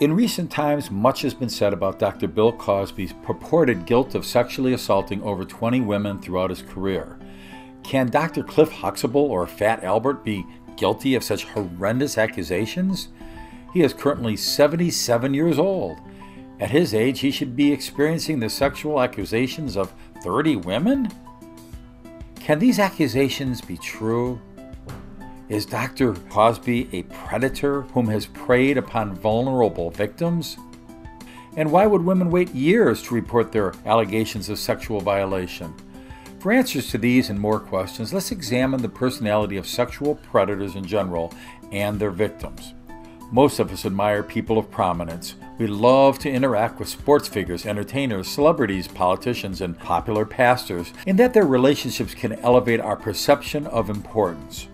In recent times, much has been said about Dr. Bill Cosby's purported guilt of sexually assaulting over 20 women throughout his career. Can Dr. Cliff Huxable or Fat Albert be guilty of such horrendous accusations? He is currently 77 years old. At his age, he should be experiencing the sexual accusations of 30 women? Can these accusations be true? Is Dr. Cosby a predator whom has preyed upon vulnerable victims? And why would women wait years to report their allegations of sexual violation? For answers to these and more questions, let's examine the personality of sexual predators in general and their victims. Most of us admire people of prominence. We love to interact with sports figures, entertainers, celebrities, politicians, and popular pastors, in that their relationships can elevate our perception of importance.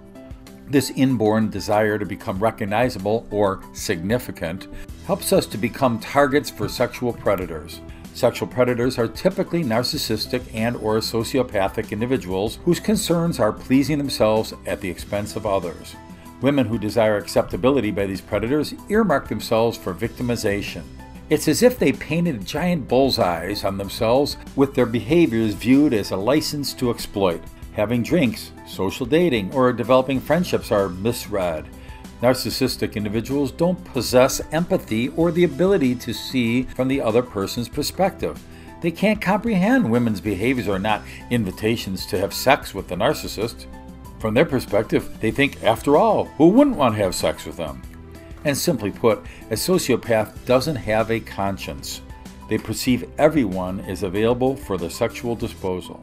This inborn desire to become recognizable or significant helps us to become targets for sexual predators. Sexual predators are typically narcissistic and/or sociopathic individuals whose concerns are pleasing themselves at the expense of others. Women who desire acceptability by these predators earmark themselves for victimization. It's as if they painted giant bullseyes on themselves, with their behaviors viewed as a license to exploit. Having drinks, social dating, or developing friendships are misread. Narcissistic individuals don't possess empathy or the ability to see from the other person's perspective. They can't comprehend women's behaviors are not invitations to have sex with the narcissist. From their perspective, they think, after all, who wouldn't want to have sex with them? And simply put, a sociopath doesn't have a conscience. They perceive everyone as available for their sexual disposal.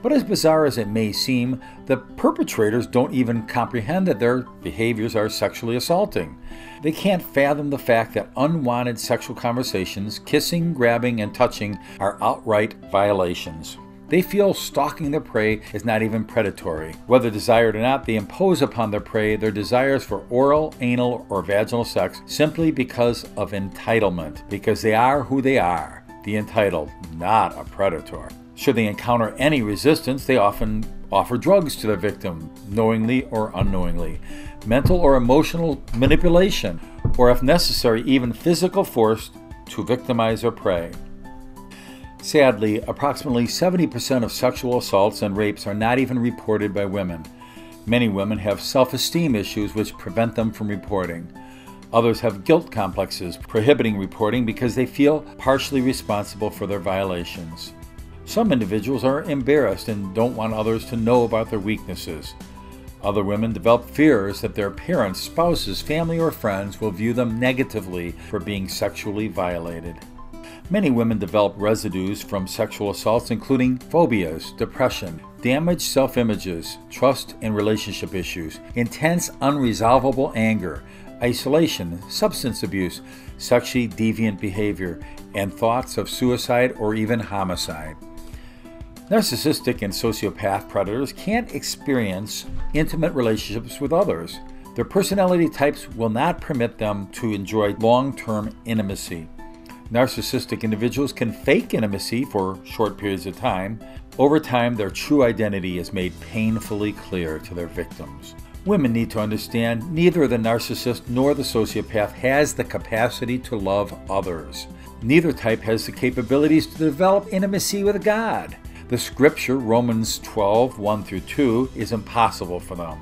But as bizarre as it may seem, the perpetrators don't even comprehend that their behaviors are sexually assaulting. They can't fathom the fact that unwanted sexual conversations, kissing, grabbing, and touching are outright violations. They feel stalking their prey is not even predatory. Whether desired or not, they impose upon their prey their desires for oral, anal, or vaginal sex simply because of entitlement, because they are who they are, the entitled, not a predator. Should they encounter any resistance, they often offer drugs to their victim, knowingly or unknowingly, mental or emotional manipulation, or if necessary, even physical force to victimize their prey. Sadly, approximately 70% of sexual assaults and rapes are not even reported by women. Many women have self-esteem issues which prevent them from reporting. Others have guilt complexes prohibiting reporting because they feel partially responsible for their violations. Some individuals are embarrassed and don't want others to know about their weaknesses. Other women develop fears that their parents, spouses, family, or friends will view them negatively for being sexually violated. Many women develop residues from sexual assaults, including phobias, depression, damaged self-images, trust and relationship issues, intense unresolvable anger, isolation, substance abuse, sexually deviant behavior, and thoughts of suicide or even homicide. Narcissistic and sociopath predators can't experience intimate relationships with others. Their personality types will not permit them to enjoy long-term intimacy. Narcissistic individuals can fake intimacy for short periods of time. Over time, their true identity is made painfully clear to their victims. Women need to understand neither the narcissist nor the sociopath has the capacity to love others. Neither type has the capabilities to develop intimacy with God. The scripture, Romans 12, 1-2, is impossible for them.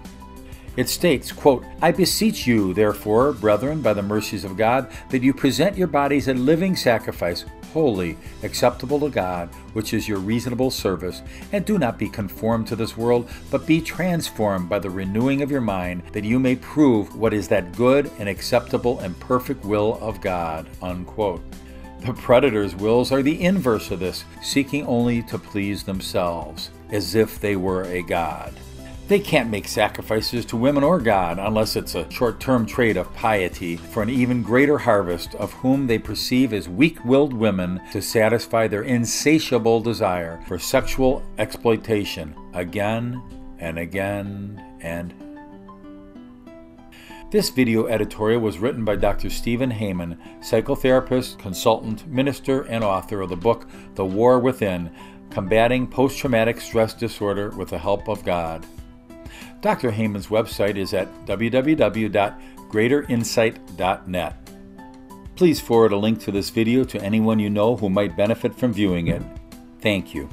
It states, quote, "I beseech you, therefore, brethren, by the mercies of God, that you present your bodies a living sacrifice, holy, acceptable to God, which is your reasonable service, and do not be conformed to this world, but be transformed by the renewing of your mind, that you may prove what is that good and acceptable and perfect will of God," unquote. The predator's wills are the inverse of this, seeking only to please themselves, as if they were a god. They can't make sacrifices to women or God unless it's a short-term trade of piety for an even greater harvest of whom they perceive as weak-willed women to satisfy their insatiable desire for sexual exploitation again and again and This video editorial was written by Dr. Stephen Heyman, psychotherapist, consultant, minister, and author of the book, The War Within, Combating Post-Traumatic Stress Disorder with the Help of God. Dr. Heyman's website is at www.greaterinsight.net. Please forward a link to this video to anyone you know who might benefit from viewing it. Thank you.